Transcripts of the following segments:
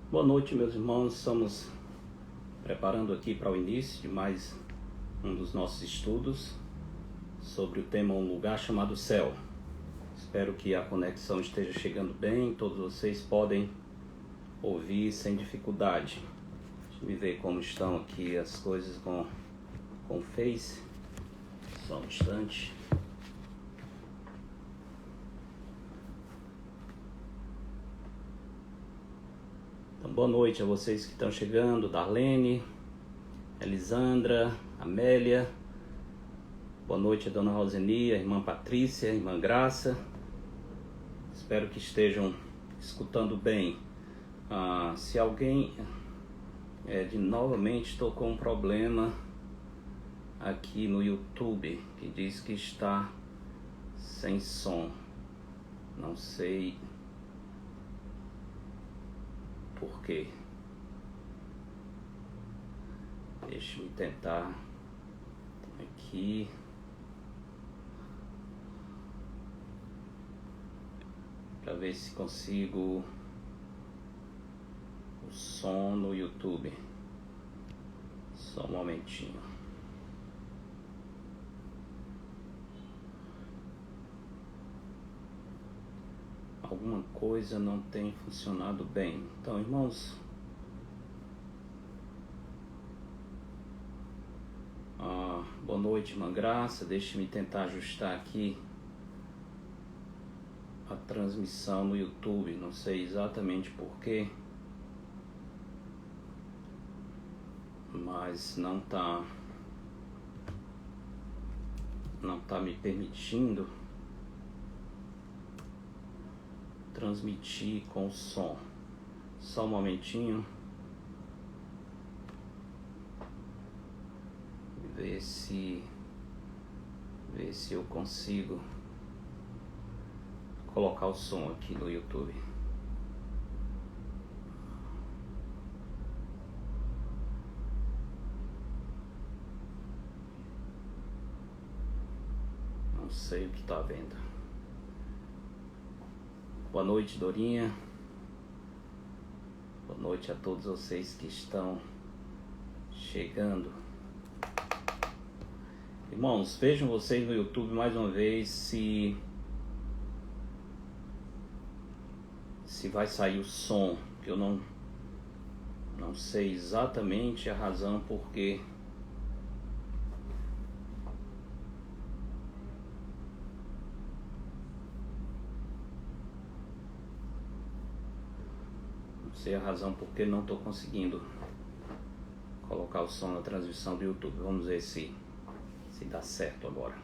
Boa noite, meus irmãos. Estamos preparando aqui para o início de mais um dos nossos estudos sobre o tema Um Lugar Chamado Céu. Espero que a conexão esteja chegando bem, todos vocês podem ouvir sem dificuldade. Deixa eu ver como estão aqui as coisas com o Face. Só um instante. Então, boa noite a vocês que estão chegando, Darlene, Elisandra, Amélia. Boa noite a Dona Rosenia, a Irmã Patrícia, a Irmã Graça. Espero que estejam escutando bem. Se alguém... novamente estou com um problema aqui no YouTube, que diz que está sem som. Não sei por quê. Deixa-me tentar aqui. Para ver se consigo o som no YouTube. Só um momentinho. Alguma coisa não tem funcionado bem. Então, irmãos, boa noite, irmã Graça. Deixe-me tentar ajustar aqui a transmissão no YouTube. Não sei exatamente porquê, mas não tá me permitindo transmitir com o som. Só um momentinho. Ver se eu consigo colocar o som aqui no YouTube. Não sei o que está vendo. Boa noite, Dorinha. Boa noite a todos vocês que estão chegando. Irmãos, vejam vocês no YouTube mais uma vez se vai sair o som, que eu não sei exatamente a razão porque não estou conseguindo colocar o som na transmissão do YouTube. Vamos ver se dá certo agora.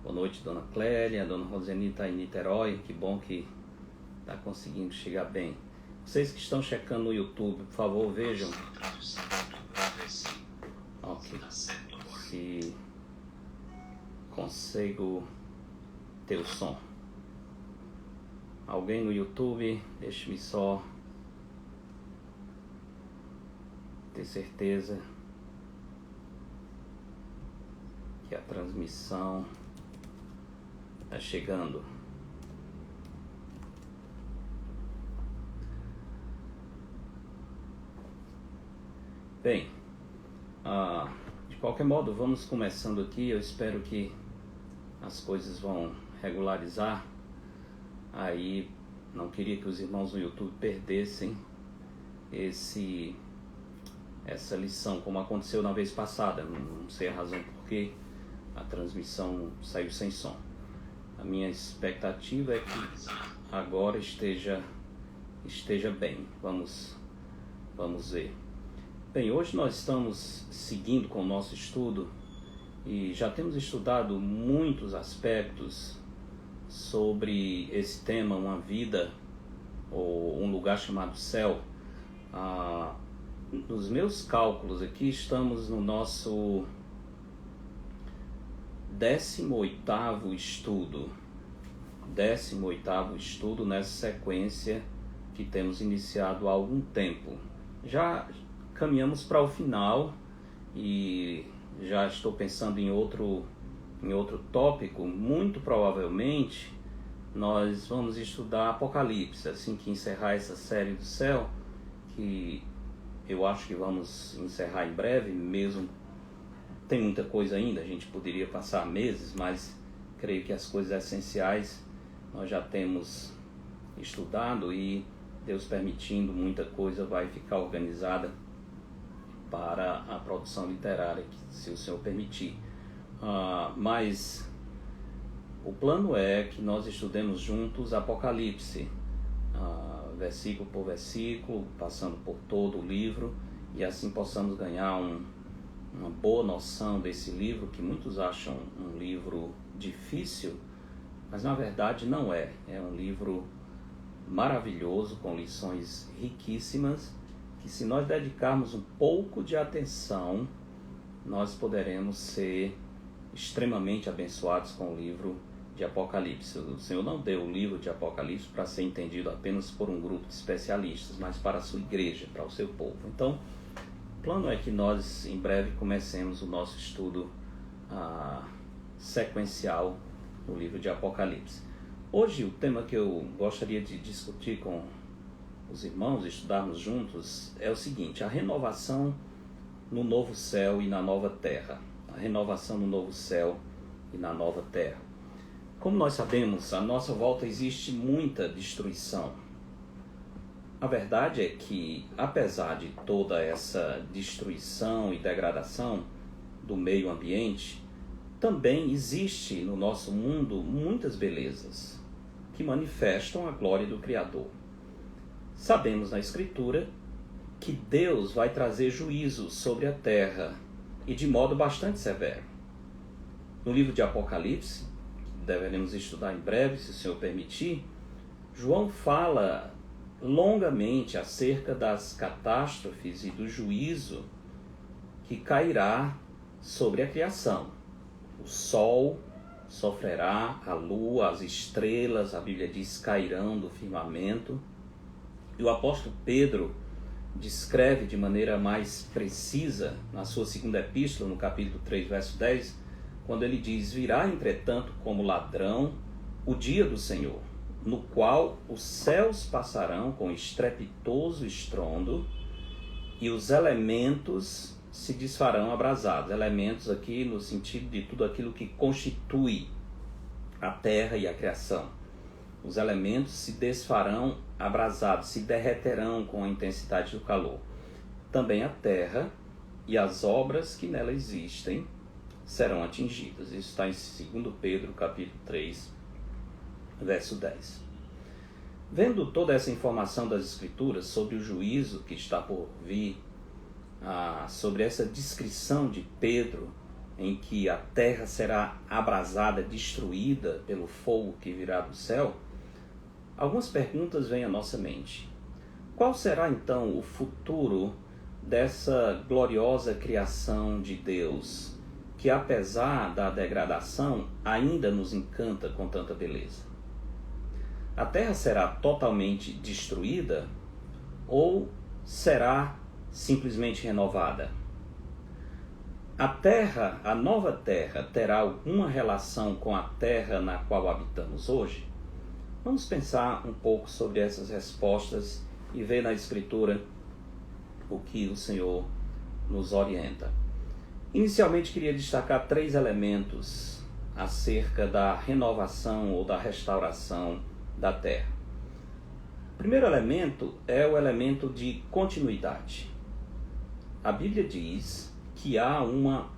Boa noite, Dona Clélia. Dona Roseni está em Niterói. Que bom que está conseguindo chegar bem. Vocês que estão checando no YouTube, por favor, vejam. Ok. Se consigo ter o som. Alguém no YouTube, deixe-me só ter certeza que a transmissão está chegando. Bem, de qualquer modo, vamos começando aqui. Eu espero que as coisas vão regularizar. Aí não queria que os irmãos no YouTube perdessem essa lição, como aconteceu na vez passada. Não sei a razão por que a transmissão saiu sem som. A minha expectativa é que agora esteja bem. Vamos ver. Bem, hoje nós estamos seguindo com o nosso estudo e já temos estudado muitos aspectos sobre esse tema, uma vida ou um lugar chamado céu. Nos meus cálculos aqui, estamos no nosso 18º estudo. 18º estudo nessa sequência que temos iniciado há algum tempo. Já caminhamos para o final e já estou pensando em outro tópico. Muito provavelmente nós vamos estudar Apocalipse, assim que encerrar essa série do céu, que eu acho que vamos encerrar em breve, mesmo tem muita coisa ainda, a gente poderia passar meses, mas creio que as coisas essenciais nós já temos estudado e, Deus permitindo, muita coisa vai ficar organizada para a produção literária, se o Senhor permitir. Mas o plano é que nós estudemos juntos Apocalipse, versículo por versículo, passando por todo o livro, e assim possamos ganhar uma boa noção desse livro, que muitos acham um livro difícil, mas na verdade não é. É um livro maravilhoso, com lições riquíssimas, que se nós dedicarmos um pouco de atenção, nós poderemos ser extremamente abençoados com o livro de Apocalipse. O Senhor não deu o livro de Apocalipse para ser entendido apenas por um grupo de especialistas, mas para a sua igreja, para o seu povo. Então, o plano é que nós em breve comecemos o nosso estudo sequencial no livro de Apocalipse. Hoje o tema que eu gostaria de discutir com os irmãos, estudarmos juntos, é o seguinte: a renovação no novo céu e na nova terra. A renovação no novo céu e na nova terra. Como nós sabemos, à nossa volta existe muita destruição. A verdade é que, apesar de toda essa destruição e degradação do meio ambiente, também existe no nosso mundo muitas belezas que manifestam a glória do Criador. Sabemos na Escritura que Deus vai trazer juízo sobre a terra e de modo bastante severo. No livro de Apocalipse, que deveremos estudar em breve, se o Senhor permitir, João fala longamente acerca das catástrofes e do juízo que cairá sobre a criação. O sol sofrerá, a lua, as estrelas, a Bíblia diz, cairão do firmamento. E o apóstolo Pedro descreve de maneira mais precisa, na sua segunda epístola, no capítulo 3, verso 10, quando ele diz: virá, entretanto, como ladrão, o dia do Senhor, no qual os céus passarão com estrepitoso estrondo e os elementos se desfarão abrasados. Elementos aqui no sentido de tudo aquilo que constitui a terra e a criação. Os elementos se desfarão abrasados, se derreterão com a intensidade do calor. Também a terra e as obras que nela existem serão atingidas. Isso está em 2 Pedro, capítulo 3, verso 10. Vendo toda essa informação das Escrituras sobre o juízo que está por vir, sobre essa descrição de Pedro, em que a terra será abrasada, destruída pelo fogo que virá do céu, algumas perguntas vêm à nossa mente. Qual será então o futuro dessa gloriosa criação de Deus, que apesar da degradação ainda nos encanta com tanta beleza? A terra será totalmente destruída ou será simplesmente renovada? A terra, a nova terra, terá alguma relação com a terra na qual habitamos hoje? Vamos pensar um pouco sobre essas respostas e ver na Escritura o que o Senhor nos orienta. Inicialmente queria destacar 3 elementos acerca da renovação ou da restauração da terra. O primeiro elemento é o elemento de continuidade. A Bíblia diz que há uma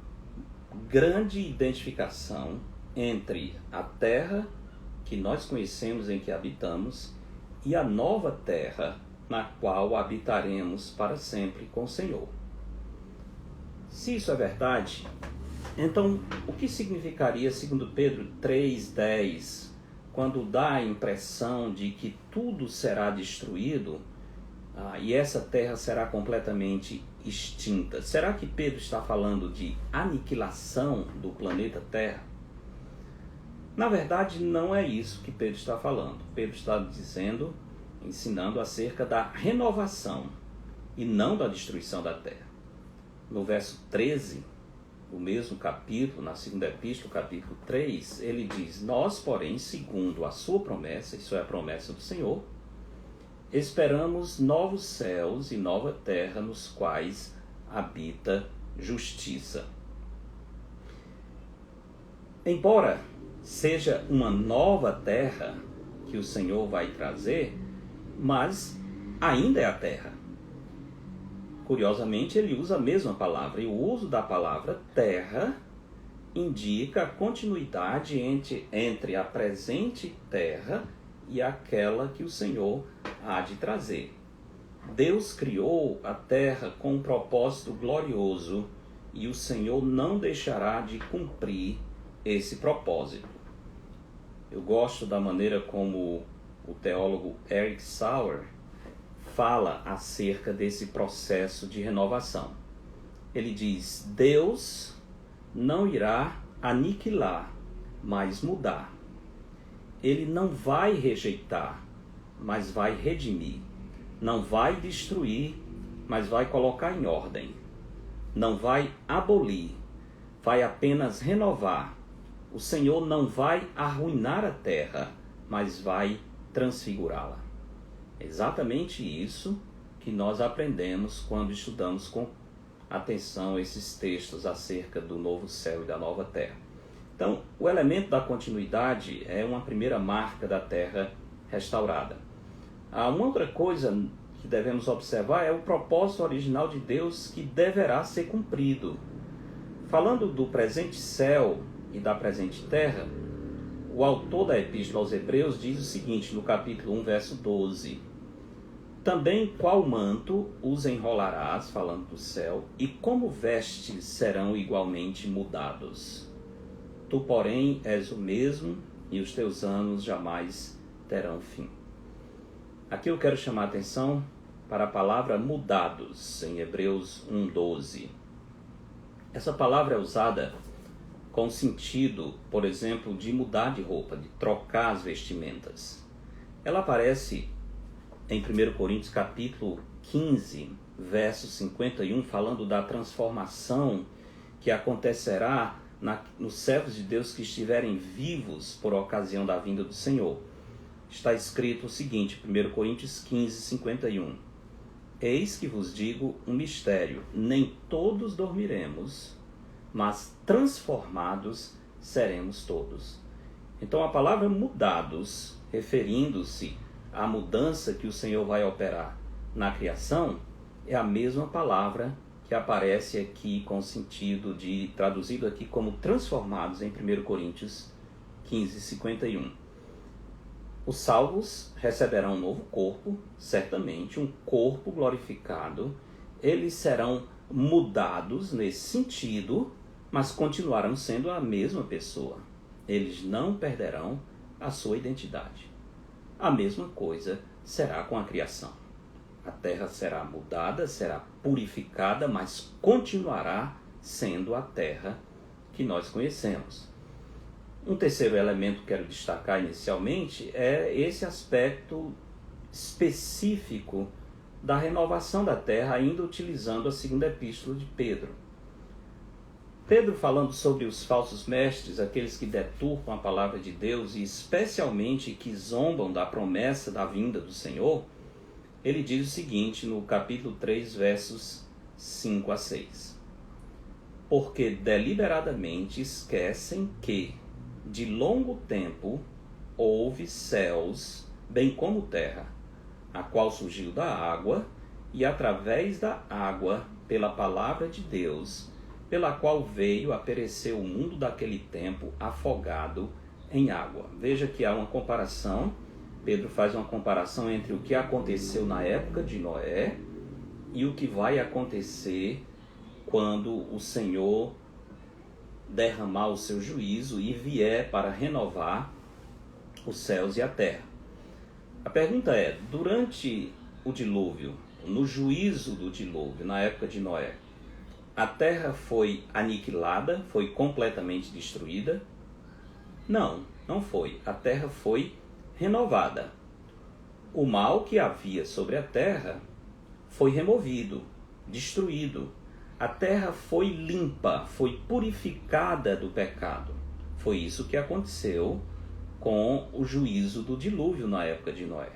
grande identificação entre a terra que nós conhecemos, em que habitamos, e a nova terra na qual habitaremos para sempre com o Senhor. Se isso é verdade, então o que significaria, segundo Pedro 3,10, quando dá a impressão de que tudo será destruído e essa terra será completamente extinta? Será que Pedro está falando de aniquilação do planeta Terra? Na verdade, não é isso que Pedro está falando. Pedro está ensinando acerca da renovação e não da destruição da terra. No verso 13, o mesmo capítulo, na segunda epístola, capítulo 3, ele diz: nós, porém, segundo a sua promessa, isso é a promessa do Senhor, esperamos novos céus e nova terra nos quais habita justiça. Embora seja uma nova terra que o Senhor vai trazer, mas ainda é a terra. Curiosamente, ele usa a mesma palavra, e o uso da palavra terra indica a continuidade entre a presente terra e aquela que o Senhor há de trazer. Deus criou a terra com um propósito glorioso e o Senhor não deixará de cumprir esse propósito. Eu gosto da maneira como o teólogo Eric Sauer fala acerca desse processo de renovação. Ele diz: Deus não irá aniquilar, mas mudar. Ele não vai rejeitar, mas vai redimir. Não vai destruir, mas vai colocar em ordem. Não vai abolir, vai apenas renovar. O Senhor não vai arruinar a terra, mas vai transfigurá-la. É exatamente isso que nós aprendemos quando estudamos com atenção esses textos acerca do novo céu e da nova terra. Então, o elemento da continuidade é uma primeira marca da terra restaurada. Uma outra coisa que devemos observar é o propósito original de Deus que deverá ser cumprido. Falando do presente céu e da presente terra, o autor da Epístola aos Hebreus diz o seguinte no capítulo 1, verso 12: também qual manto os enrolarás, falando do céu, e como vestes serão igualmente mudados. Tu, porém, és o mesmo, e os teus anos jamais terão fim. Aqui eu quero chamar a atenção para a palavra mudados, em Hebreus 1:12. Essa palavra é usada com sentido, por exemplo, de mudar de roupa, de trocar as vestimentas. Ela aparece em 1 Coríntios capítulo 15, verso 51, falando da transformação que acontecerá nos servos de Deus que estiverem vivos por ocasião da vinda do Senhor. Está escrito o seguinte, 1 Coríntios 15, 51. Eis que vos digo um mistério, nem todos dormiremos, mas transformados seremos todos. Então a palavra mudados, referindo-se à mudança que o Senhor vai operar na criação, é a mesma palavra que aparece aqui com o sentido de, traduzido aqui como transformados em 1 Coríntios 15, 51. Os salvos receberão um novo corpo, certamente, um corpo glorificado. Eles serão mudados nesse sentido, mas continuarão sendo a mesma pessoa. Eles não perderão a sua identidade. A mesma coisa será com a criação. A terra será mudada, será purificada, mas continuará sendo a terra que nós conhecemos. Um terceiro elemento que quero destacar inicialmente é esse aspecto específico da renovação da terra, ainda utilizando a segunda epístola de Pedro. Pedro, falando sobre os falsos mestres, aqueles que deturpam a palavra de Deus e especialmente que zombam da promessa da vinda do Senhor, ele diz o seguinte no capítulo 3, versos 5 a 6. Porque deliberadamente esquecem que, de longo tempo, houve céus, bem como terra, a qual surgiu da água, e através da água, pela palavra de Deus, pela qual veio a perecer o mundo daquele tempo afogado em água. Veja que há uma comparação, Pedro faz uma comparação entre o que aconteceu na época de Noé e o que vai acontecer quando o Senhor derramar o seu juízo e vier para renovar os céus e a terra. A pergunta é, durante o dilúvio, no juízo do dilúvio, na época de Noé, a terra foi aniquilada, foi completamente destruída? Não, não foi. A terra foi renovada. O mal que havia sobre a terra foi removido, destruído. A terra foi limpa, foi purificada do pecado. Foi isso que aconteceu com o juízo do dilúvio na época de Noé.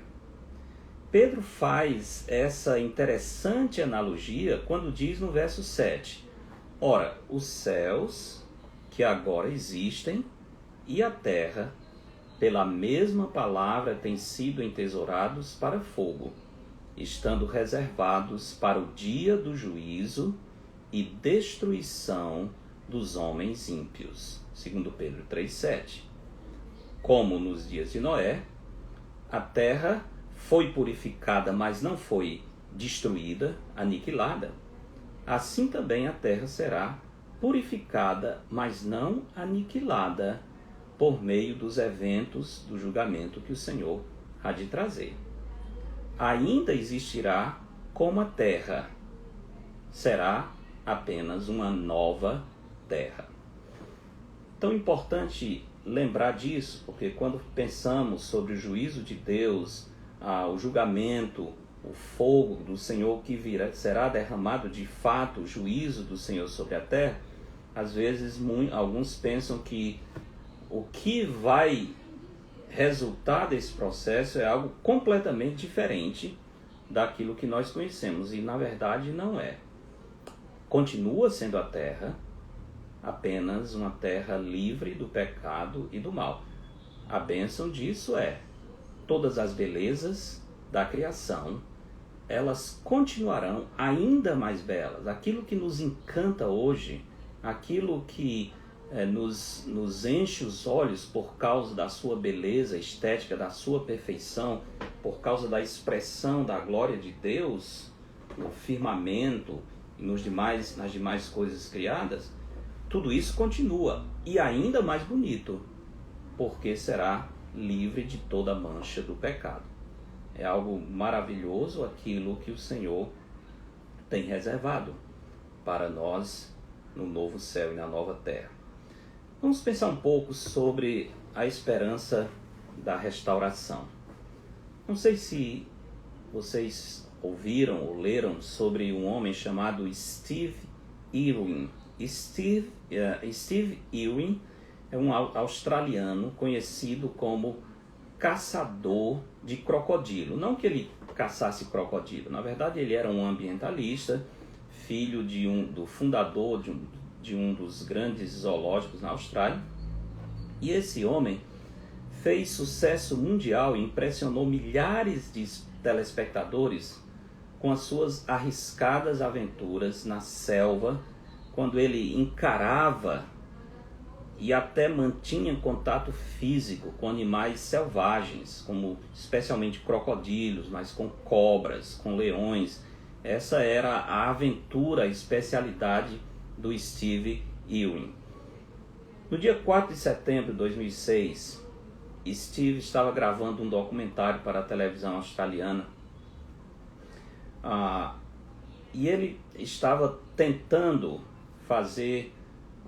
Pedro faz essa interessante analogia quando diz no verso 7: ora, os céus que agora existem e a terra, pela mesma palavra, têm sido entesourados para fogo, estando reservados para o dia do juízo e destruição dos homens ímpios. Segundo Pedro 3,7. Como nos dias de Noé, a terra foi purificada, mas não foi destruída, aniquilada, assim também a terra será purificada, mas não aniquilada, por meio dos eventos do julgamento que o Senhor há de trazer. Ainda existirá como a terra, será apenas uma nova terra. Tão importante lembrar disso, porque quando pensamos sobre o juízo de Deus, o julgamento, o fogo do Senhor que virá, será derramado de fato, o juízo do Senhor sobre a terra, às vezes alguns pensam que o que vai resultar desse processo é algo completamente diferente daquilo que nós conhecemos, e na verdade não é. Continua sendo a terra, apenas uma terra livre do pecado e do mal. A bênção disso é todas as belezas da criação, elas continuarão ainda mais belas. Aquilo que nos encanta hoje, aquilo que nos enche os olhos por causa da sua beleza estética, da sua perfeição, por causa da expressão da glória de Deus no firmamento e nas demais coisas criadas, tudo isso continua e ainda mais bonito, porque será livre de toda mancha do pecado. É algo maravilhoso aquilo que o Senhor tem reservado para nós no novo céu e na nova terra. Vamos pensar um pouco sobre a esperança da restauração. Não sei se vocês ouviram ou leram sobre um homem chamado Steve Irwin. Steve Irwin é um australiano conhecido como caçador de crocodilo. Não que ele caçasse crocodilo, na verdade ele era um ambientalista, filho do fundador de um dos grandes zoológicos na Austrália. E esse homem fez sucesso mundial e impressionou milhares de telespectadores com as suas arriscadas aventuras na selva, quando ele encarava e até mantinha contato físico com animais selvagens, como especialmente crocodilos, mas com cobras, com leões. Essa era a aventura, a especialidade do Steve Irwin. No dia 4 de setembro de 2006, Steve estava gravando um documentário para a televisão australiana. E ele estava tentando fazer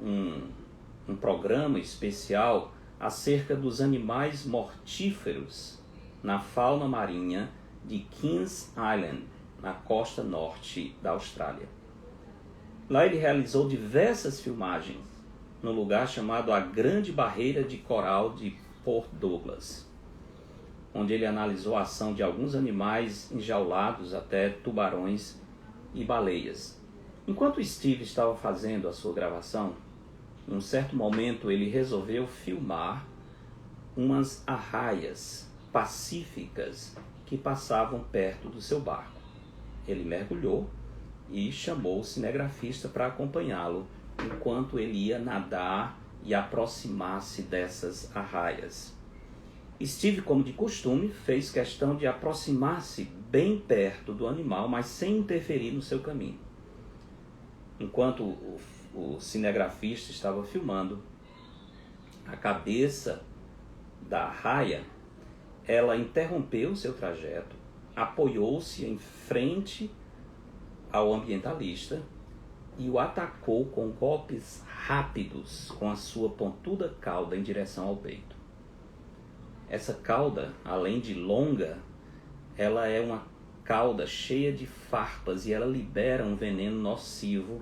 um programa especial acerca dos animais mortíferos na fauna marinha de Kings Island, na costa norte da Austrália. Lá ele realizou diversas filmagens no lugar chamado a Grande Barreira de Coral de Port Douglas, onde ele analisou a ação de alguns animais enjaulados, até tubarões e baleias. Enquanto Steve estava fazendo a sua gravação, em um certo momento ele resolveu filmar umas arraias pacíficas que passavam perto do seu barco. Ele mergulhou e chamou o cinegrafista para acompanhá-lo enquanto ele ia nadar e aproximar-se dessas arraias. Steve, como de costume, fez questão de aproximar-se bem perto do animal, mas sem interferir no seu caminho. Enquanto o cinegrafista estava filmando, a cabeça da arraia, ela interrompeu seu trajeto, apoiou-se em frente ao ambientalista e o atacou com golpes rápidos com a sua pontuda cauda em direção ao peito. Essa cauda, além de longa, ela é uma cauda cheia de farpas e ela libera um veneno nocivo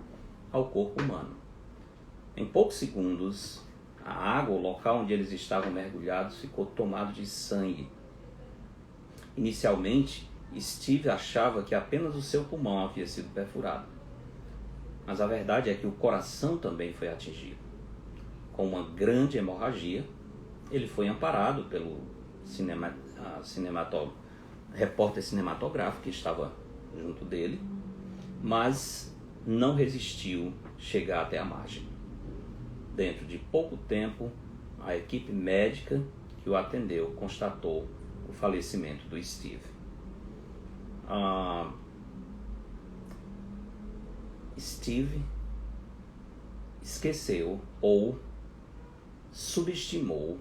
ao corpo humano. Em poucos segundos, a água, o local onde eles estavam mergulhados, ficou tomado de sangue. Inicialmente, Steve achava que apenas o seu pulmão havia sido perfurado. Mas a verdade é que o coração também foi atingido. Com uma grande hemorragia, ele foi amparado pelo repórter cinematográfico que estava junto dele, mas não resistiu chegar até a margem. Dentro de pouco tempo, a equipe médica que o atendeu constatou o falecimento do Steve. Steve esqueceu ou subestimou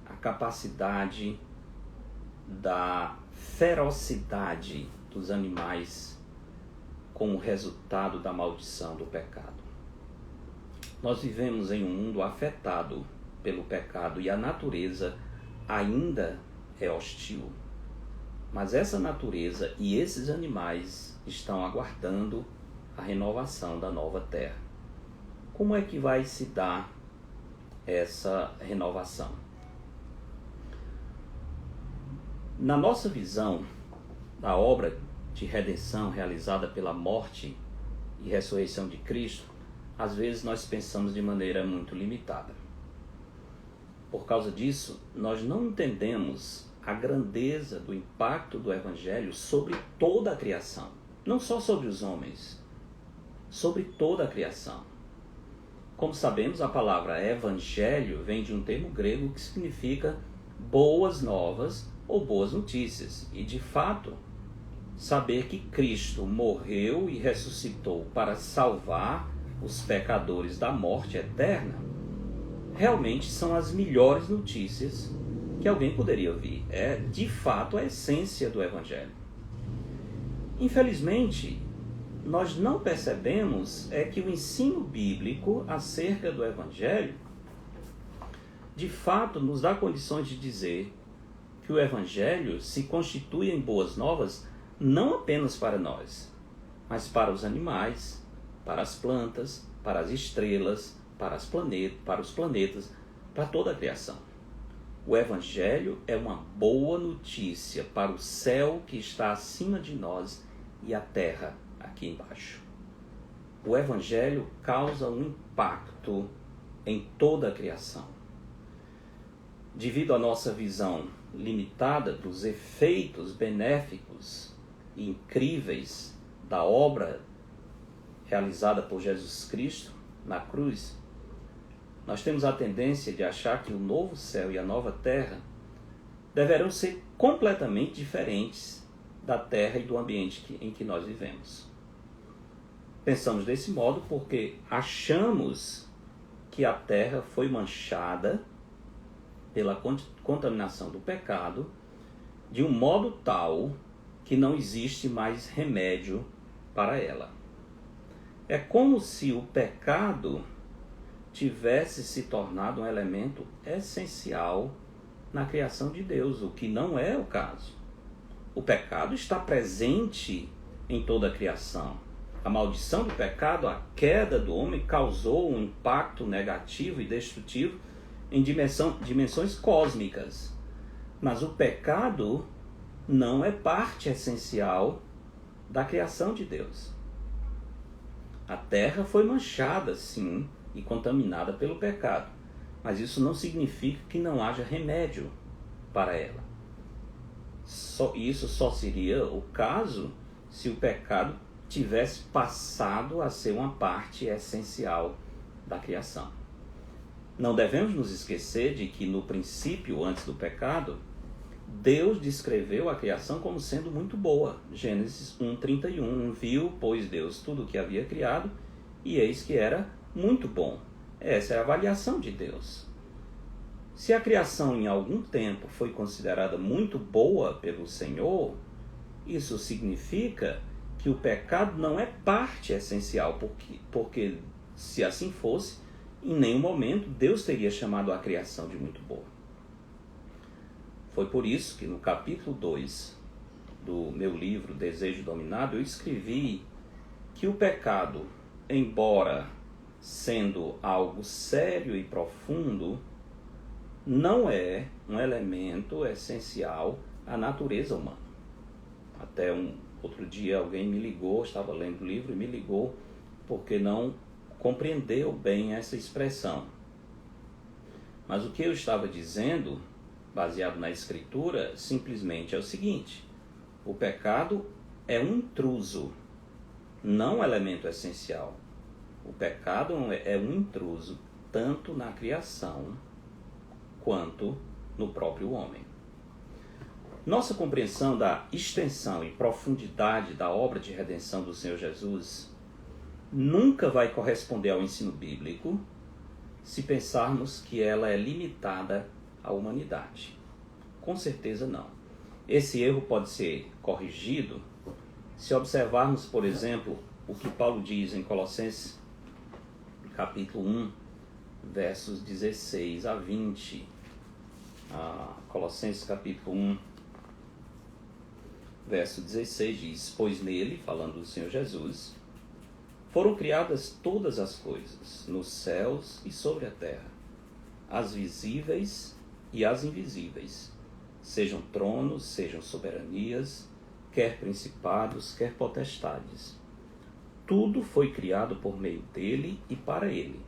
a capacidade da ferocidade dos animais como resultado da maldição do pecado. Nós vivemos em um mundo afetado pelo pecado e a natureza ainda é hostil. Mas essa natureza e esses animais estão aguardando a renovação da nova terra. Como é que vai se dar essa renovação? Na nossa visão da obra de redenção realizada pela morte e ressurreição de Cristo, às vezes nós pensamos de maneira muito limitada. Por causa disso, nós não entendemos a grandeza do impacto do Evangelho sobre toda a criação. Não só sobre os homens, sobre toda a criação. Como sabemos, a palavra Evangelho vem de um termo grego que significa boas novas ou boas notícias. E, de fato, saber que Cristo morreu e ressuscitou para salvar os pecadores da morte eterna, realmente são as melhores notícias que alguém poderia ouvir. É, de fato, a essência do Evangelho. Infelizmente, nós não percebemos que o ensino bíblico acerca do Evangelho, de fato, nos dá condições de dizer que o Evangelho se constitui em boas novas não apenas para nós, mas para os animais, para as plantas, para as estrelas, para os planetas, para toda a criação. O Evangelho é uma boa notícia para o céu que está acima de nós e a terra aqui embaixo. O Evangelho causa um impacto em toda a criação. Devido à nossa visão limitada dos efeitos benéficos e incríveis da obra realizada por Jesus Cristo na cruz, nós temos a tendência de achar que o novo céu e a nova terra deverão ser completamente diferentes da terra e do ambiente em que nós vivemos. Pensamos desse modo porque achamos que a terra foi manchada pela contaminação do pecado de um modo tal que não existe mais remédio para ela. É como se o pecado tivesse se tornado um elemento essencial na criação de Deus, o que não é o caso. O pecado está presente em toda a criação. A maldição do pecado, a queda do homem, causou um impacto negativo e destrutivo em dimensões cósmicas. Mas o pecado não é parte essencial da criação de Deus. A terra foi manchada, sim, e contaminada pelo pecado, mas isso não significa que não haja remédio para ela. Isso só seria o caso se o pecado tivesse passado a ser uma parte essencial da criação. Não devemos nos esquecer de que no princípio, antes do pecado, Deus descreveu a criação como sendo muito boa. Gênesis 1:31, viu, pois Deus, tudo o que havia criado, e eis que era muito bom. Essa é a avaliação de Deus. Se a criação em algum tempo foi considerada muito boa pelo Senhor, isso significa que o pecado não é parte essencial, porque se assim fosse, em nenhum momento Deus teria chamado a criação de muito boa. Foi por isso que no capítulo 2 do meu livro Desejo Dominado, eu escrevi que o pecado embora sendo algo sério e profundo, não é um elemento essencial à natureza humana. Até outro dia alguém me ligou, estava lendo o livro e me ligou porque não compreendeu bem essa expressão. Mas o que eu estava dizendo, baseado na Escritura, simplesmente é o seguinte: o pecado é um intruso, não um elemento essencial. O pecado é um intruso tanto na criação quanto no próprio homem. Nossa compreensão da extensão e profundidade da obra de redenção do Senhor Jesus nunca vai corresponder ao ensino bíblico se pensarmos que ela é limitada à humanidade. Com certeza não. Esse erro pode ser corrigido se observarmos, por exemplo, o que Paulo diz em Colossenses capítulo 1, versos 16 a 20. Colossenses capítulo 1, verso 16 diz: pois nele, falando do Senhor Jesus, foram criadas todas as coisas, nos céus e sobre a terra, as visíveis e as invisíveis, sejam tronos, sejam soberanias, quer principados, quer potestades. Tudo foi criado por meio dele e para ele.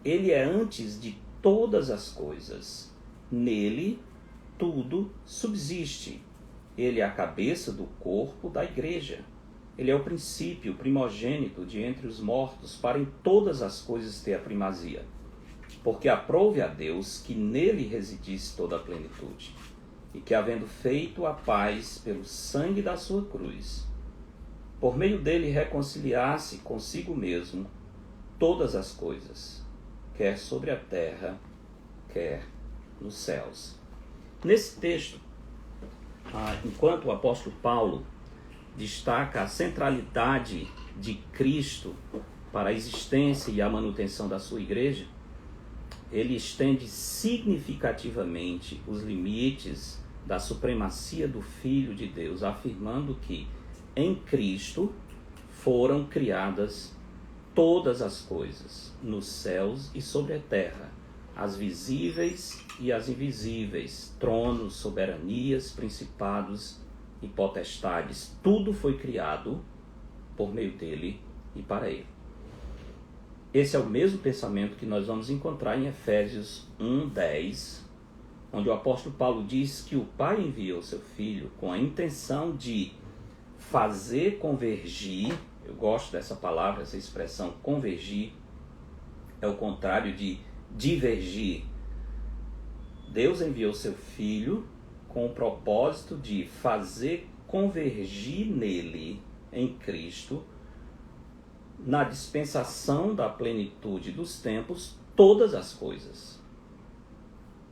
Ele é antes de todas as coisas. Nele, tudo subsiste. Ele é a cabeça do corpo da igreja. Ele é o princípio, o primogênito de entre os mortos, para em todas as coisas ter a primazia. Porque aprouve a Deus que nele residisse toda a plenitude, e que, havendo feito a paz pelo sangue da sua cruz, por meio dele reconciliasse consigo mesmo todas as coisas, quer sobre a terra, quer nos céus. Nesse texto, enquanto o apóstolo Paulo destaca a centralidade de Cristo para a existência e a manutenção da sua igreja, ele estende significativamente os limites da supremacia do Filho de Deus, afirmando que em Cristo foram criadas todas as coisas, nos céus e sobre a terra, as visíveis e as invisíveis, tronos, soberanias, principados e potestades. Tudo foi criado por meio dele e para ele. Esse é o mesmo pensamento que nós vamos encontrar em Efésios 1:10, onde o apóstolo Paulo diz que o Pai enviou seu Filho com a intenção de fazer convergir. Eu gosto dessa palavra, essa expressão convergir, é o contrário de divergir. Deus enviou seu Filho com o propósito de fazer convergir nele, em Cristo, na dispensação da plenitude dos tempos, todas as coisas,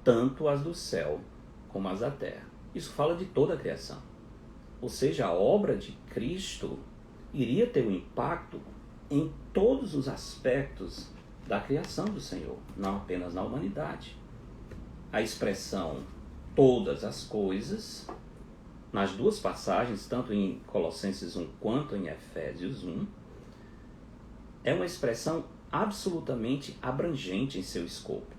tanto as do céu como as da terra. Isso fala de toda a criação. Ou seja, a obra de Cristo iria ter um impacto em todos os aspectos da criação do Senhor, não apenas na humanidade. A expressão todas as coisas, nas duas passagens, tanto em Colossenses 1 quanto em Efésios 1, é uma expressão absolutamente abrangente em seu escopo.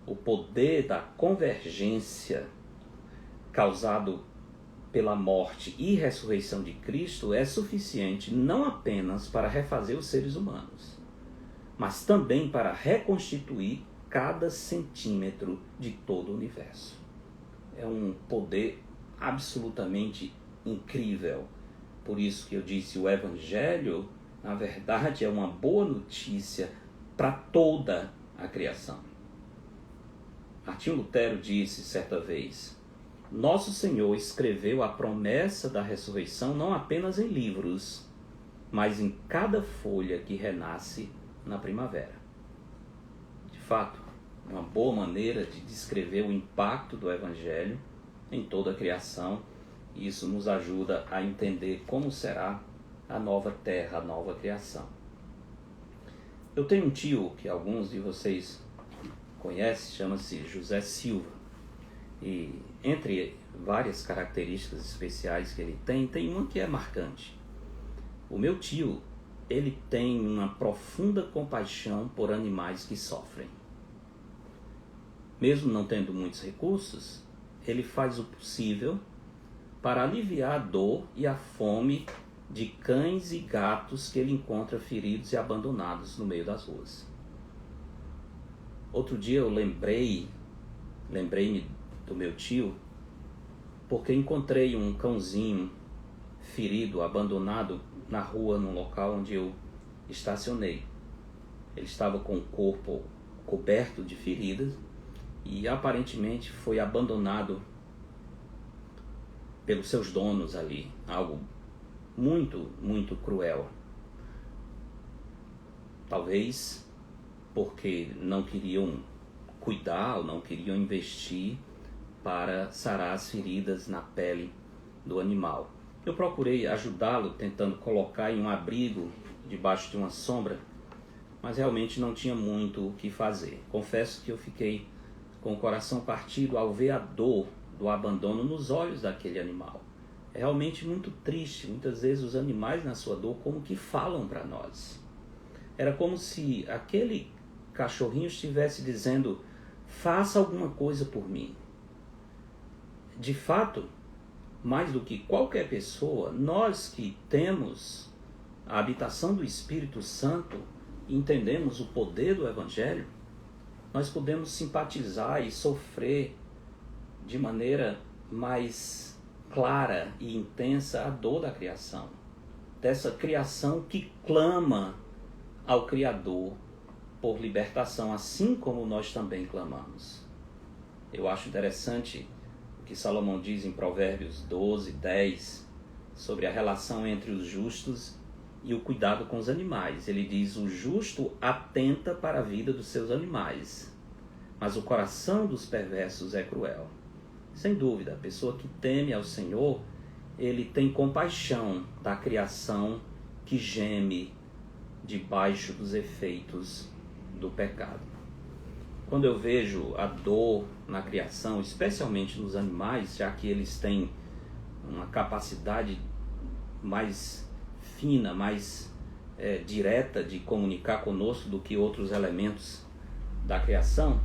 O poder da convergência causado pela morte e ressurreição de Cristo é suficiente não apenas para refazer os seres humanos, mas também para reconstituir cada centímetro de todo o universo. É um poder absolutamente incrível. Por isso que eu disse, o Evangelho, na verdade, é uma boa notícia para toda a criação. Martinho Lutero disse certa vez: nosso Senhor escreveu a promessa da ressurreição não apenas em livros, mas em cada folha que renasce na primavera. De fato, é uma boa maneira de descrever o impacto do Evangelho em toda a criação, e isso nos ajuda a entender como será a nova terra, a nova criação. Eu tenho um tio que alguns de vocês conhecem, chama-se José Silva. E entre várias características especiais que ele tem uma que é marcante. O meu tio ele tem uma profunda compaixão por animais que sofrem. Mesmo não tendo muitos recursos, ele faz o possível para aliviar a dor e a fome de cães e gatos que ele encontra feridos e abandonados no meio das ruas. Outro dia eu lembrei-me do meu tio, porque encontrei um cãozinho ferido, abandonado na rua, num local onde eu estacionei. Ele estava com o corpo coberto de feridas e aparentemente foi abandonado pelos seus donos ali. Algo muito, muito cruel. Talvez porque não queriam cuidar ou não queriam investir para sarar as feridas na pele do animal. Eu procurei ajudá-lo, tentando colocar em um abrigo debaixo de uma sombra, mas realmente não tinha muito o que fazer. Confesso que eu fiquei com o coração partido ao ver a dor do abandono nos olhos daquele animal. É realmente muito triste. Muitas vezes os animais na sua dor como que falam para nós. Era como se aquele cachorrinho estivesse dizendo: faça alguma coisa por mim. De fato, mais do que qualquer pessoa, nós que temos a habitação do Espírito Santo e entendemos o poder do Evangelho, nós podemos simpatizar e sofrer de maneira mais clara e intensa a dor da criação. Dessa criação que clama ao Criador por libertação, assim como nós também clamamos. Eu acho interessante o que Salomão diz em Provérbios 12, 10, sobre a relação entre os justos e o cuidado com os animais. Ele diz: o justo atenta para a vida dos seus animais, mas o coração dos perversos é cruel. Sem dúvida, a pessoa que teme ao Senhor, ele tem compaixão da criação que geme debaixo dos efeitos do pecado. Quando eu vejo a dor na criação, especialmente nos animais, já que eles têm uma capacidade mais fina, mais direta de comunicar conosco do que outros elementos da criação,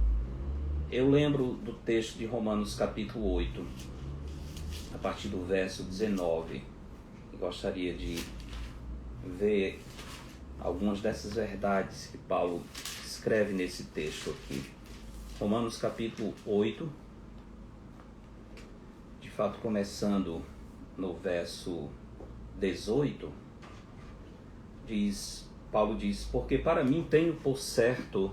eu lembro do texto de Romanos capítulo 8, a partir do verso 19. Eu gostaria de ver algumas dessas verdades que Paulo escreve nesse texto aqui. Romanos capítulo 8, de fato começando no verso 18, Paulo diz: porque para mim tenho por certo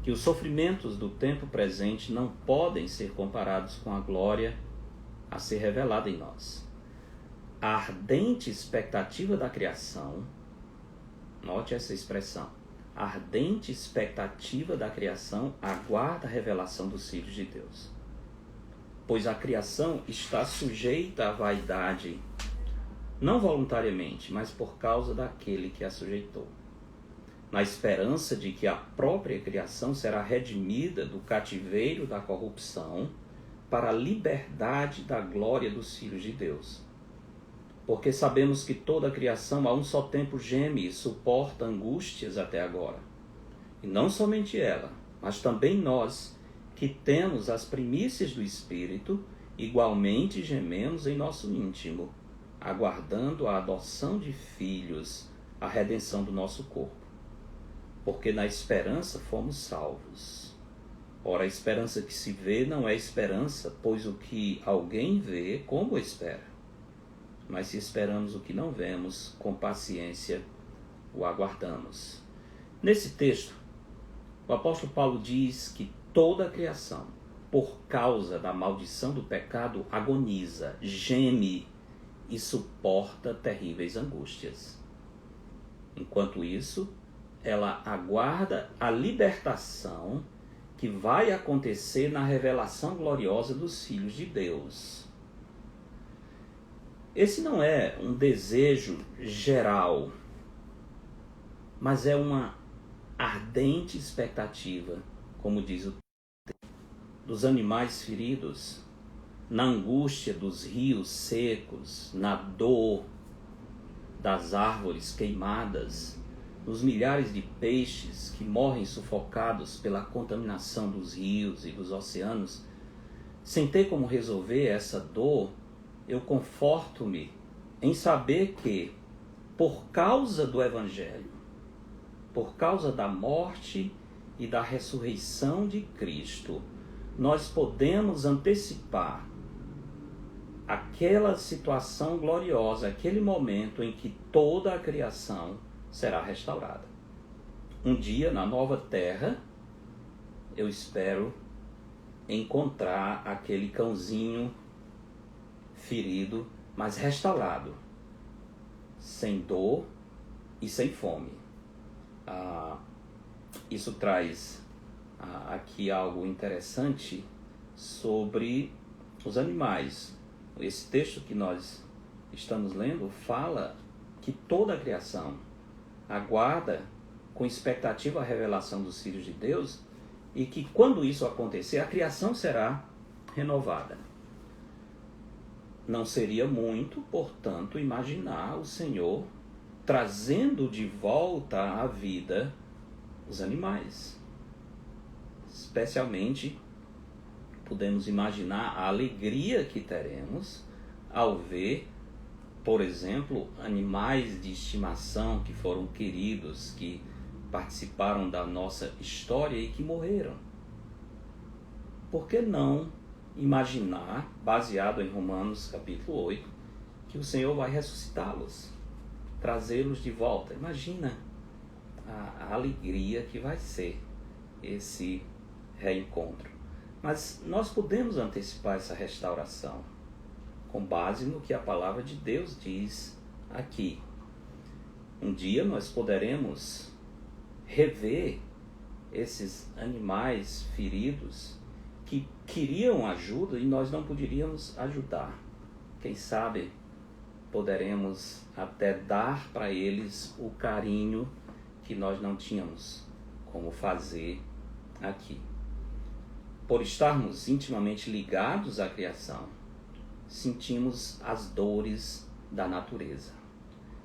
que os sofrimentos do tempo presente não podem ser comparados com a glória a ser revelada em nós. A ardente expectativa da criação, note essa expressão, a ardente expectativa da criação aguarda a revelação dos filhos de Deus. Pois a criação está sujeita à vaidade, não voluntariamente, mas por causa daquele que a sujeitou, na esperança de que a própria criação será redimida do cativeiro da corrupção para a liberdade da glória dos filhos de Deus. Porque sabemos que toda a criação a um só tempo geme e suporta angústias até agora. E não somente ela, mas também nós, que temos as primícias do Espírito, igualmente gememos em nosso íntimo, aguardando a adoção de filhos, a redenção do nosso corpo. Porque na esperança fomos salvos. Ora, a esperança que se vê não é esperança, pois o que alguém vê, como espera? Mas se esperamos o que não vemos, com paciência o aguardamos. Nesse texto, o apóstolo Paulo diz que toda a criação, por causa da maldição do pecado, agoniza, geme e suporta terríveis angústias. Enquanto isso, ela aguarda a libertação que vai acontecer na revelação gloriosa dos filhos de Deus. Esse não é um desejo geral, mas é uma ardente expectativa, como diz o texto, dos animais feridos, na angústia dos rios secos, na dor das árvores queimadas, nos milhares de peixes que morrem sufocados pela contaminação dos rios e dos oceanos, sem ter como resolver essa dor, eu conforto-me em saber que, por causa do Evangelho, por causa da morte e da ressurreição de Cristo, nós podemos antecipar aquela situação gloriosa, aquele momento em que toda a criação será restaurada. Um dia, na nova terra, eu espero encontrar aquele cãozinho ferido, mas restaurado, sem dor e sem fome. Isso traz aqui algo interessante sobre os animais. Esse texto que nós estamos lendo fala que toda a criação aguarda com expectativa a revelação dos filhos de Deus e que quando isso acontecer, a criação será renovada. Não seria muito, portanto, imaginar o Senhor trazendo de volta à vida os animais. Especialmente, podemos imaginar a alegria que teremos ao ver, por exemplo, animais de estimação que foram queridos, que participaram da nossa história e que morreram. Por que não imaginar, baseado em Romanos capítulo 8, que o Senhor vai ressuscitá-los, trazê-los de volta? Imagina a alegria que vai ser esse reencontro. Mas nós podemos antecipar essa restauração com base no que a palavra de Deus diz aqui. Um dia nós poderemos rever esses animais feridos que queriam ajuda e nós não poderíamos ajudar. Quem sabe poderemos até dar para eles o carinho que nós não tínhamos como fazer aqui. Por estarmos intimamente ligados à criação, sentimos as dores da natureza.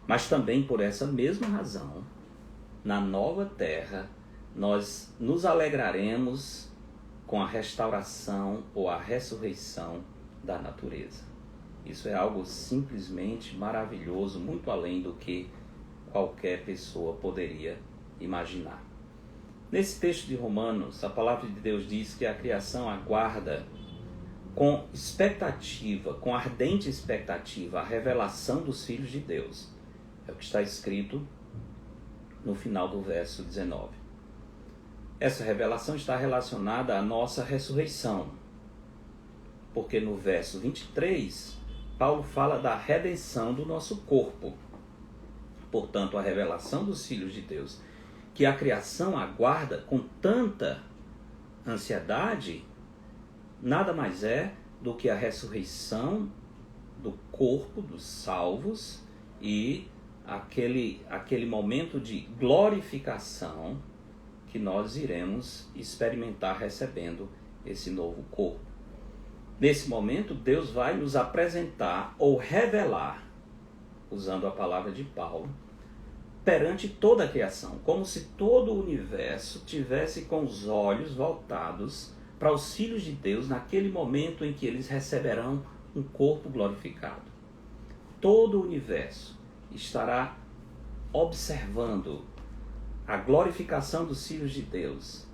Mas também por essa mesma razão, na nova terra, nós nos alegraremos com a restauração ou a ressurreição da natureza. Isso é algo simplesmente maravilhoso, muito além do que qualquer pessoa poderia imaginar. Nesse texto de Romanos, a palavra de Deus diz que a criação aguarda com expectativa, com ardente expectativa, a revelação dos filhos de Deus. É o que está escrito no final do verso 19. Essa revelação está relacionada à nossa ressurreição, porque no verso 23, Paulo fala da redenção do nosso corpo. Portanto, a revelação dos filhos de Deus, que a criação aguarda com tanta ansiedade, nada mais é do que a ressurreição do corpo dos salvos e aquele momento de glorificação que nós iremos experimentar recebendo esse novo corpo. Nesse momento, Deus vai nos apresentar ou revelar, usando a palavra de Paulo, perante toda a criação, como se todo o universo tivesse com os olhos voltados para os filhos de Deus naquele momento em que eles receberão um corpo glorificado. Todo o universo estará observando a glorificação dos filhos de Deus,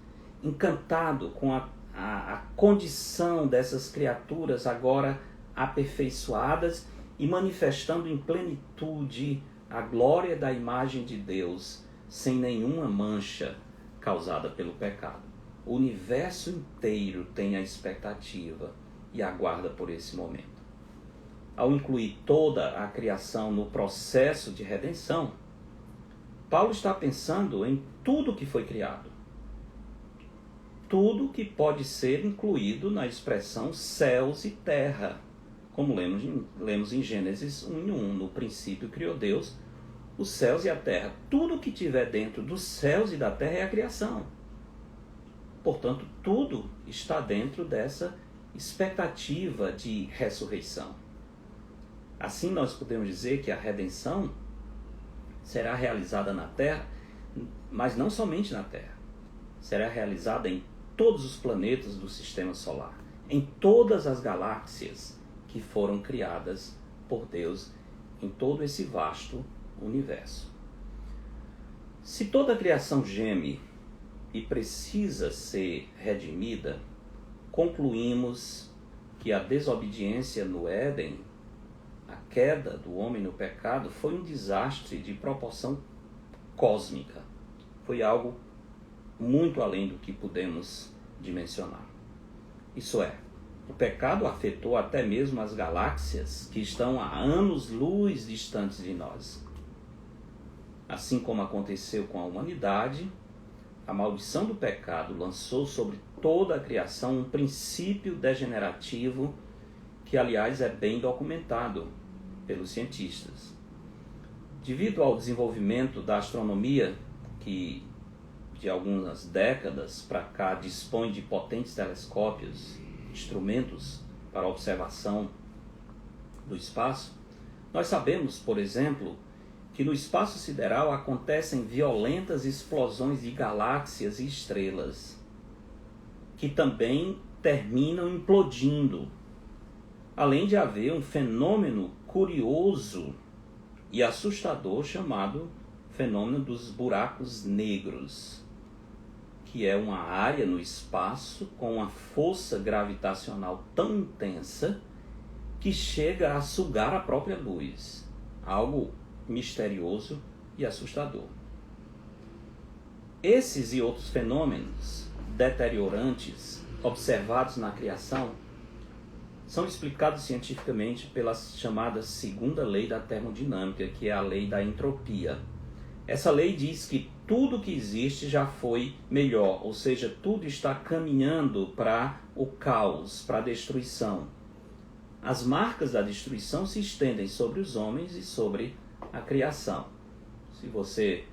encantado com a condição dessas criaturas agora aperfeiçoadas e manifestando em plenitude a glória da imagem de Deus, sem nenhuma mancha causada pelo pecado. O universo inteiro tem a expectativa e aguarda por esse momento. Ao incluir toda a criação no processo de redenção, Paulo está pensando em tudo que foi criado. Tudo que pode ser incluído na expressão céus e terra, como lemos em Gênesis 1:1. No princípio criou Deus os céus e a terra. Tudo que tiver dentro dos céus e da terra é a criação. Portanto, tudo está dentro dessa expectativa de ressurreição. Assim, nós podemos dizer que a redenção será realizada na Terra, mas não somente na Terra. Será realizada em todos os planetas do Sistema Solar, em todas as galáxias que foram criadas por Deus em todo esse vasto universo. Se toda a criação geme e precisa ser redimida, concluímos que a desobediência no Éden, a queda do homem no pecado, foi um desastre de proporção cósmica. Foi algo muito além do que podemos dimensionar. Isso é, o pecado afetou até mesmo as galáxias que estão a anos-luz distantes de nós. Assim como aconteceu com a humanidade, a maldição do pecado lançou sobre toda a criação um princípio degenerativo que, aliás, é bem documentado pelos cientistas. Devido ao desenvolvimento da astronomia, que de algumas décadas para cá dispõe de potentes telescópios, instrumentos para observação do espaço, nós sabemos, por exemplo, que no espaço sideral acontecem violentas explosões de galáxias e estrelas, que também terminam implodindo, além de haver um fenômeno curioso e assustador chamado fenômeno dos buracos negros, que é uma área no espaço com uma força gravitacional tão intensa que chega a sugar a própria luz. Algo misterioso e assustador. Esses e outros fenômenos deteriorantes observados na criação são explicados cientificamente pela chamada segunda lei da termodinâmica, que é a lei da entropia. Essa lei diz que tudo que existe já foi melhor, ou seja, tudo está caminhando para o caos, para a destruição. As marcas da destruição se estendem sobre os homens e sobre a criação. Se você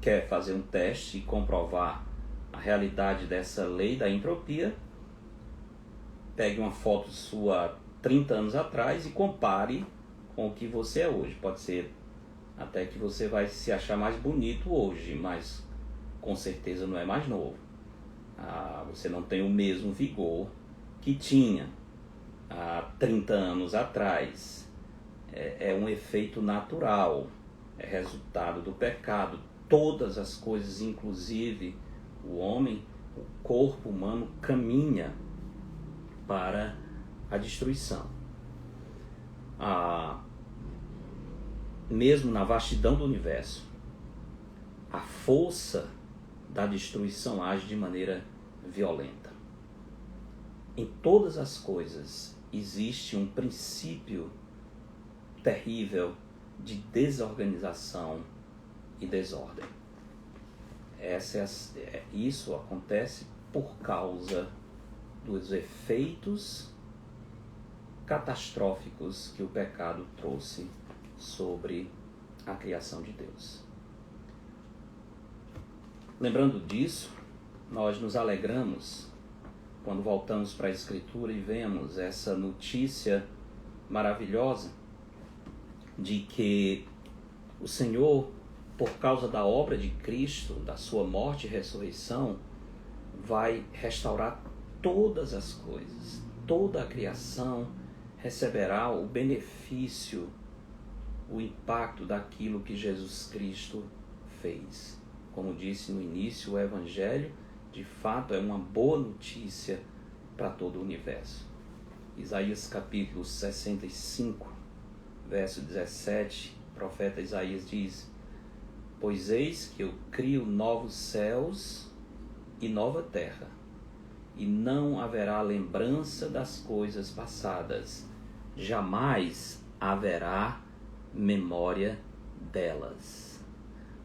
quer fazer um teste e comprovar a realidade dessa lei da entropia, pegue uma foto sua 30 anos atrás e compare com o que você é hoje. Pode ser até que você vai se achar mais bonito hoje, mas com certeza não é mais novo. Você não tem o mesmo vigor que tinha há 30 anos atrás. É um efeito natural, é resultado do pecado. Todas as coisas, inclusive o homem, o corpo humano, caminha para a destruição. Mesmo na vastidão do universo, a força da destruição age de maneira violenta. Em todas as coisas existe um princípio terrível de desorganização e desordem. Isso acontece por causa dos efeitos catastróficos que o pecado trouxe sobre a criação de Deus. Lembrando disso, nós nos alegramos quando voltamos para a Escritura e vemos essa notícia maravilhosa de que o Senhor, por causa da obra de Cristo, da sua morte e ressurreição, vai restaurar todas as coisas. Toda a criação receberá o benefício, o impacto daquilo que Jesus Cristo fez. Como disse no início, o Evangelho, de fato, é uma boa notícia para todo o universo. Isaías capítulo 65, verso 17, o profeta Isaías diz: pois eis que eu crio novos céus e nova terra, e não haverá lembrança das coisas passadas, jamais haverá memória delas.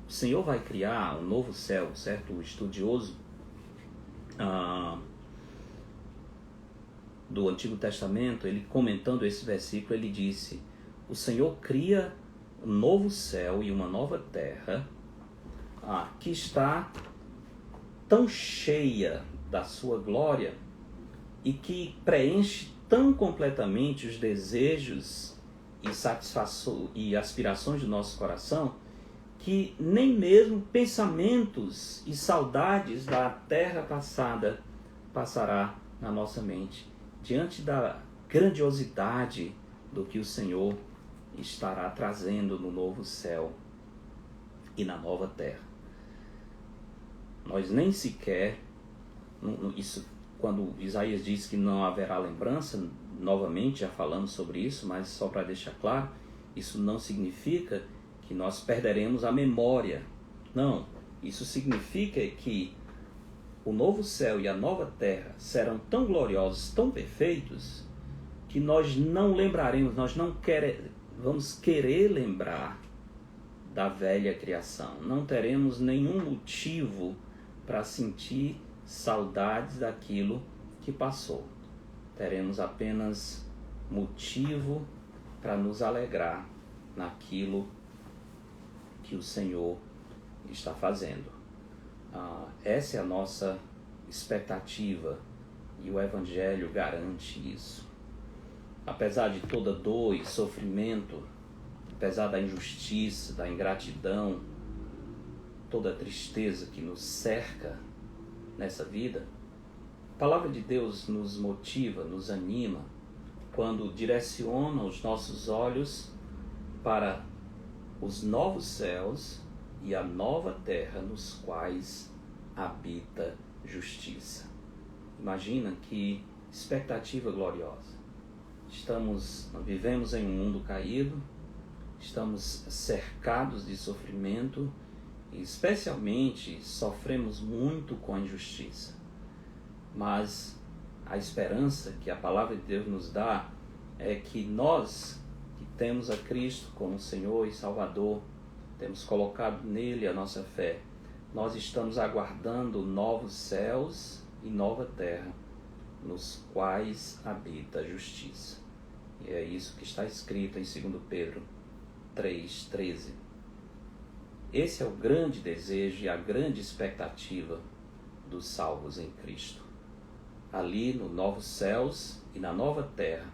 O Senhor vai criar um novo céu, certo? O estudioso do Antigo Testamento, ele comentando esse versículo, ele disse: o Senhor cria um novo céu e uma nova terra que está tão cheia da sua glória e que preenche tão completamente os desejos e aspirações do nosso coração, que nem mesmo pensamentos e saudades da terra passada passará na nossa mente, diante da grandiosidade do que o Senhor estará trazendo no novo céu e na nova terra. Nós nem sequer, isso, quando Isaías diz que não haverá lembrança, novamente já falamos sobre isso, mas só para deixar claro, isso não significa que nós perderemos a memória. Não, isso significa que o novo céu e a nova terra serão tão gloriosos, tão perfeitos, que nós não lembraremos, nós não vamos querer lembrar da velha criação. Não teremos nenhum motivo para sentir saudades daquilo que passou. Teremos apenas motivo para nos alegrar naquilo que o Senhor está fazendo. Essa é a nossa expectativa e o Evangelho garante isso. Apesar de toda dor e sofrimento, apesar da injustiça, da ingratidão, toda a tristeza que nos cerca nessa vida, a palavra de Deus nos motiva, nos anima, quando direciona os nossos olhos para os novos céus e a nova terra nos quais habita justiça. Imagina que expectativa gloriosa. Vivemos em um mundo caído, estamos cercados de sofrimento e especialmente sofremos muito com a injustiça. Mas a esperança que a palavra de Deus nos dá é que nós, que temos a Cristo como Senhor e Salvador, temos colocado nele a nossa fé, nós estamos aguardando novos céus e nova terra, nos quais habita a justiça. E é isso que está escrito em 2 Pedro 3,13. Esse é o grande desejo e a grande expectativa dos salvos em Cristo. Ali, nos novos céus e na nova terra,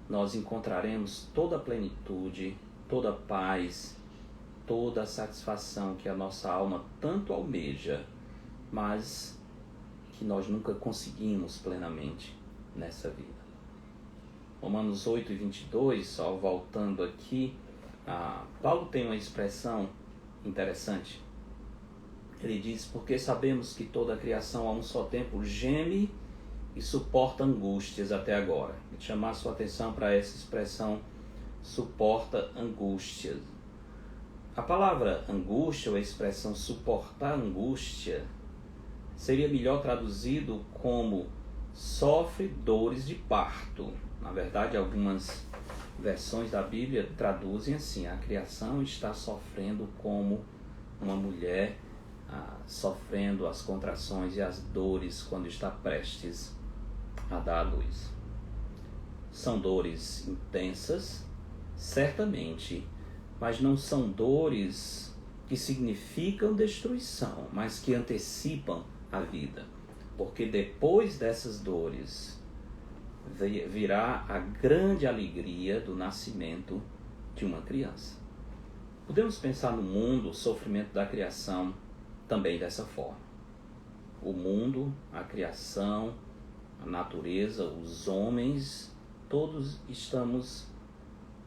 nós encontraremos toda a plenitude, toda a paz, toda a satisfação que a nossa alma tanto almeja, mas que nós nunca conseguimos plenamente nessa vida. Romanos 8:22, só voltando aqui, Paulo tem uma expressão interessante. Ele diz: porque sabemos que toda a criação a um só tempo geme e suporta angústias até agora. Vou chamar a sua atenção para essa expressão, suporta angústias. A palavra angústia, ou a expressão suportar angústia, seria melhor traduzido como sofre dores de parto. Na verdade, algumas versões da Bíblia traduzem assim: a criação está sofrendo como uma mulher sofrendo as contrações e as dores quando está prestes a dar à luz. São dores intensas, certamente, mas não são dores que significam destruição, mas que antecipam a vida. Porque depois dessas dores virá a grande alegria do nascimento de uma criança. Podemos pensar no mundo, o sofrimento da criação, também dessa forma. O mundo, a criação, a natureza, os homens, todos estamos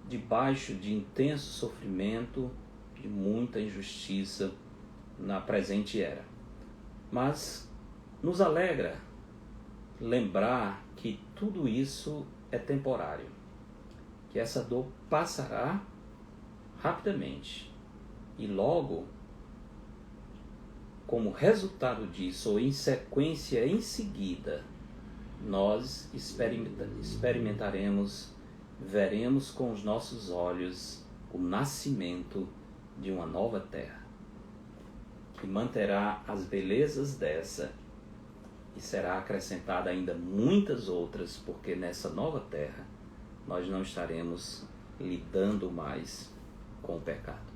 debaixo de intenso sofrimento, de muita injustiça na presente era. Mas nos alegra lembrar que tudo isso é temporário, que essa dor passará rapidamente e logo, como resultado disso, ou em sequência, em seguida, nós experimentaremos, veremos com os nossos olhos o nascimento de uma nova terra, que manterá as belezas dessa e será acrescentada ainda muitas outras, porque nessa nova terra nós não estaremos lidando mais com o pecado.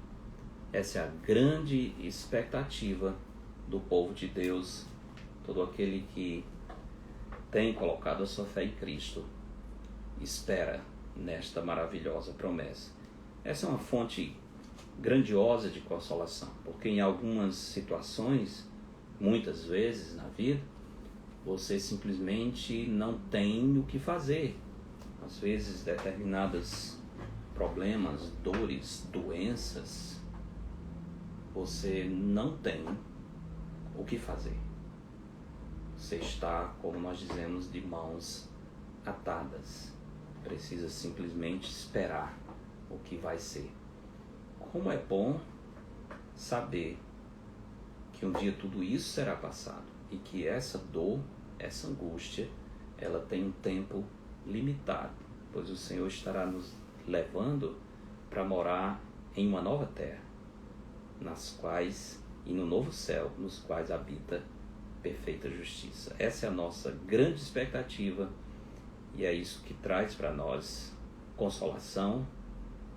Essa é a grande expectativa do povo de Deus, todo aquele que tem colocado a sua fé em Cristo, espera nesta maravilhosa promessa. Essa é uma fonte grandiosa de consolação, porque em algumas situações, muitas vezes na vida, você simplesmente não tem o que fazer. Às vezes, determinados problemas, dores, doenças, você não tem o que fazer. Você está, como nós dizemos, de mãos atadas. Precisa simplesmente esperar o que vai ser. Como é bom saber que um dia tudo isso será passado e que essa dor, essa angústia, ela tem um tempo limitado, pois o Senhor estará nos levando para morar em uma nova terra, e no novo céu, nos quais habita perfeita justiça. Essa é a nossa grande expectativa e é isso que traz para nós consolação,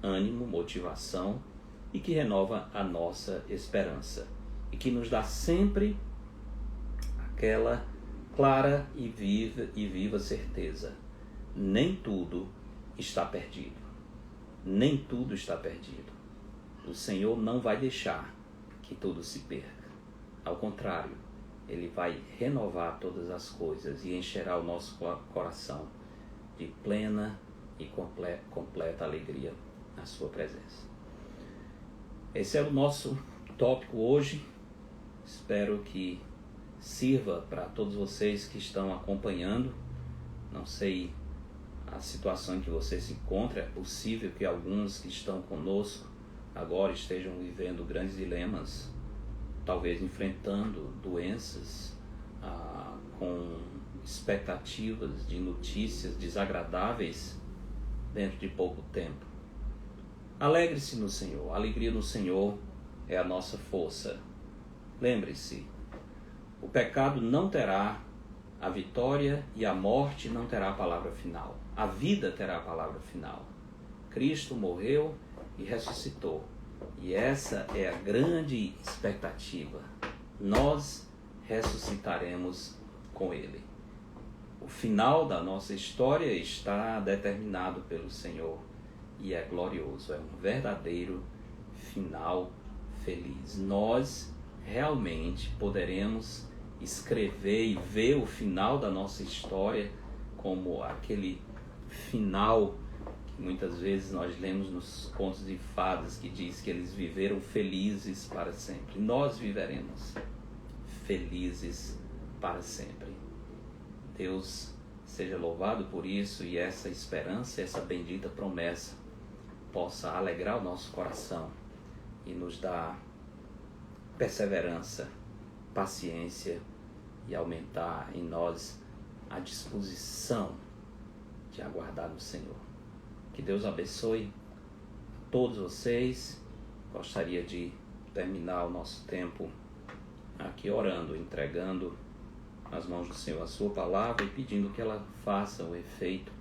ânimo, motivação e que renova a nossa esperança e que nos dá sempre aquela clara e viva certeza: nem tudo está perdido. Nem tudo está perdido. O Senhor não vai deixar que tudo se perca. Ao contrário, Ele vai renovar todas as coisas e encherá o nosso coração de plena e completa alegria na sua presença. Esse é o nosso tópico hoje. Espero que sirva para todos vocês que estão acompanhando. Não sei a situação em que você se encontra, é possível que alguns que estão conosco agora estejam vivendo grandes dilemas, talvez enfrentando doenças, com expectativas de notícias desagradáveis dentro de pouco tempo. Alegre-se no Senhor. A alegria no Senhor é a nossa força. Lembre-se, o pecado não terá a vitória e a morte não terá a palavra final. A vida terá a palavra final. Cristo morreu e ressuscitou. E essa é a grande expectativa. Nós ressuscitaremos com Ele. O final da nossa história está determinado pelo Senhor e é glorioso. É um verdadeiro final feliz. Nós realmente poderemos escrever e ver o final da nossa história como aquele final que muitas vezes nós lemos nos contos de fadas, que diz que eles viveram felizes para sempre. Nós viveremos felizes para sempre. Deus seja louvado por isso e essa esperança, essa bendita promessa possa alegrar o nosso coração e nos dar perseverança, paciência e aumentar em nós a disposição de aguardar no Senhor. Que Deus abençoe a todos vocês. Gostaria de terminar o nosso tempo aqui orando, entregando nas mãos do Senhor a sua palavra e pedindo que ela faça o efeito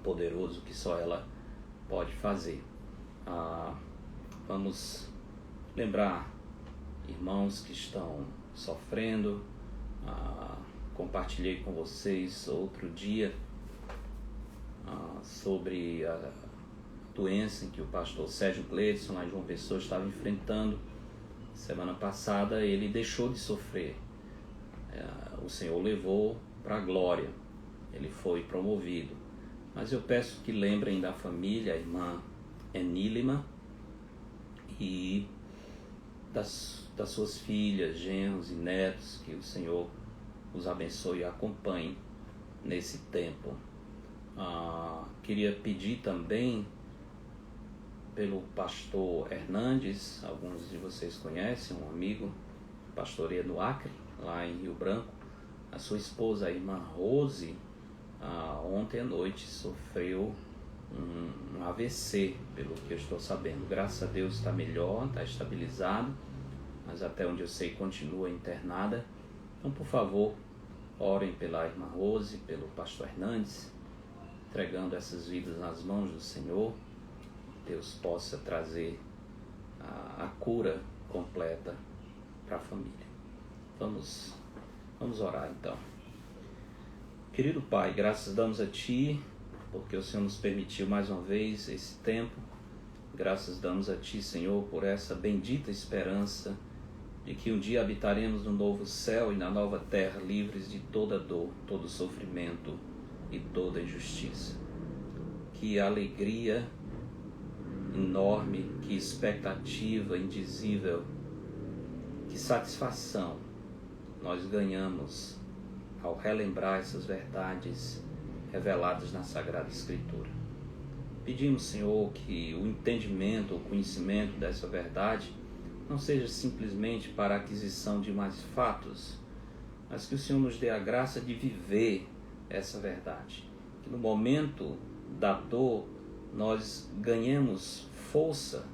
poderoso que só ela pode fazer. Vamos lembrar irmãos que estão sofrendo. Compartilhei com vocês outro dia sobre a doença em que o pastor Sérgio Gleidson, lá em João Pessoa, estava enfrentando. Semana passada ele deixou de sofrer. O Senhor levou para a glória. Ele foi promovido. Mas eu peço que lembrem da família, a irmã Enílima, e das suas filhas, genros e netos, que o Senhor os abençoe e acompanhe nesse tempo. Queria pedir também pelo pastor Hernandes, alguns de vocês conhecem, um amigo, pastoreia no Acre, lá em Rio Branco. A sua esposa, a irmã Rose, ontem à noite sofreu um AVC, pelo que eu estou sabendo. Graças a Deus está melhor, está estabilizado, mas até onde eu sei continua internada. Então, por favor, orem pela irmã Rose, pelo pastor Hernandes, entregando essas vidas nas mãos do Senhor. Deus possa trazer a cura completa para a família. Vamos orar então. Querido Pai, graças damos a Ti porque o Senhor nos permitiu mais uma vez esse tempo. Graças damos a Ti, Senhor, por essa bendita esperança de que um dia habitaremos no novo céu e na nova terra, livres de toda dor, todo sofrimento e toda injustiça. Que alegria enorme, que expectativa indizível, que satisfação nós ganhamos ao relembrar essas verdades reveladas na Sagrada Escritura. Pedimos, Senhor, que o entendimento, o conhecimento dessa verdade não seja simplesmente para a aquisição de mais fatos, mas que o Senhor nos dê a graça de viver essa verdade. Que no momento da dor nós ganhemos força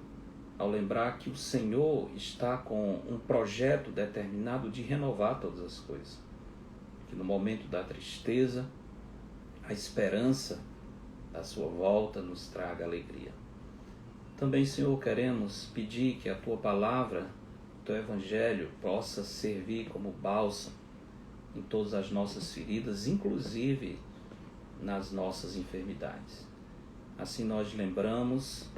ao lembrar que o Senhor está com um projeto determinado de renovar todas as coisas. Que no momento da tristeza, a esperança da sua volta nos traga alegria. Também, Senhor, queremos pedir que a Tua palavra, o Teu Evangelho, possa servir como bálsamo em todas as nossas feridas, inclusive nas nossas enfermidades. Assim nós lembramos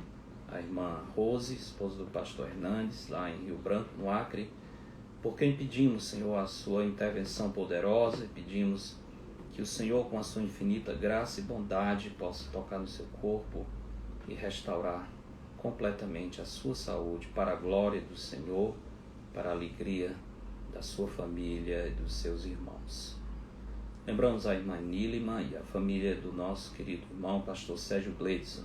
a irmã Rose, esposa do pastor Hernandes, lá em Rio Branco, no Acre, por quem pedimos, Senhor, a Sua intervenção poderosa e pedimos que o Senhor, com a Sua infinita graça e bondade, possa tocar no seu corpo e restaurar completamente a sua saúde para a glória do Senhor, para a alegria da sua família e dos seus irmãos. Lembramos a irmã Nílima e a família do nosso querido irmão, pastor Sérgio Gleidson.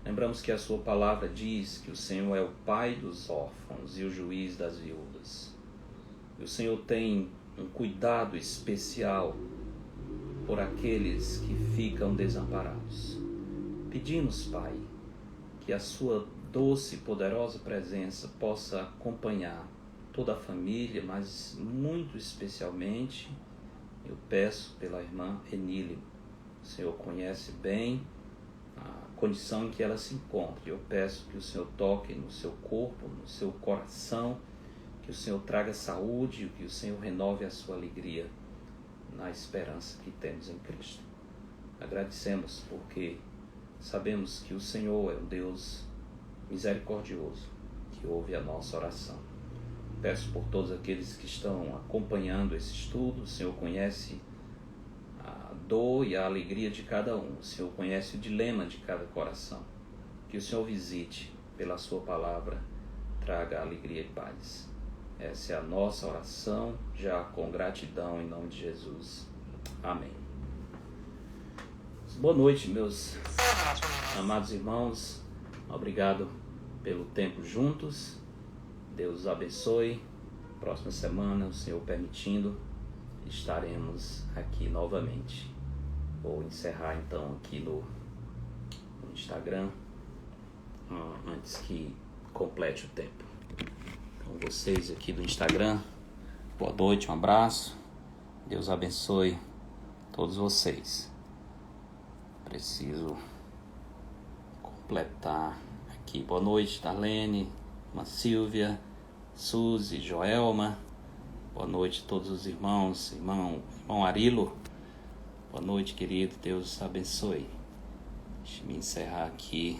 Lembramos que a sua palavra diz que o Senhor é o pai dos órfãos e o juiz das viúvas. E o Senhor tem um cuidado especial por aqueles que ficam desamparados. Pedimos, Pai, que a sua doce e poderosa presença possa acompanhar toda a família, mas muito especialmente eu peço pela irmã Enília. O Senhor conhece bem a condição em que ela se encontra. Eu peço que o Senhor toque no seu corpo, no seu coração, que o Senhor traga saúde, que o Senhor renove a sua alegria na esperança que temos em Cristo. Agradecemos porque sabemos que o Senhor é um Deus misericordioso, que ouve a nossa oração. Peço por todos aqueles que estão acompanhando esse estudo. O Senhor conhece a dor e a alegria de cada um. O Senhor conhece o dilema de cada coração. Que o Senhor visite pela sua palavra, traga alegria e paz. Essa é a nossa oração, já com gratidão em nome de Jesus. Amém. Boa noite, meus amados irmãos. Obrigado pelo tempo juntos. Deus os abençoe. Próxima semana, o Senhor permitindo, estaremos aqui novamente. Vou encerrar então aqui no Instagram, antes que complete o tempo. Então, vocês aqui do Instagram, boa noite, um abraço. Deus abençoe todos vocês. Preciso completar aqui. Boa noite, Darlene, irmã Silvia, Suzy, Joelma. Boa noite a todos os irmãos, irmão Arilo. Boa noite, querido. Deus abençoe. Deixa eu me encerrar aqui.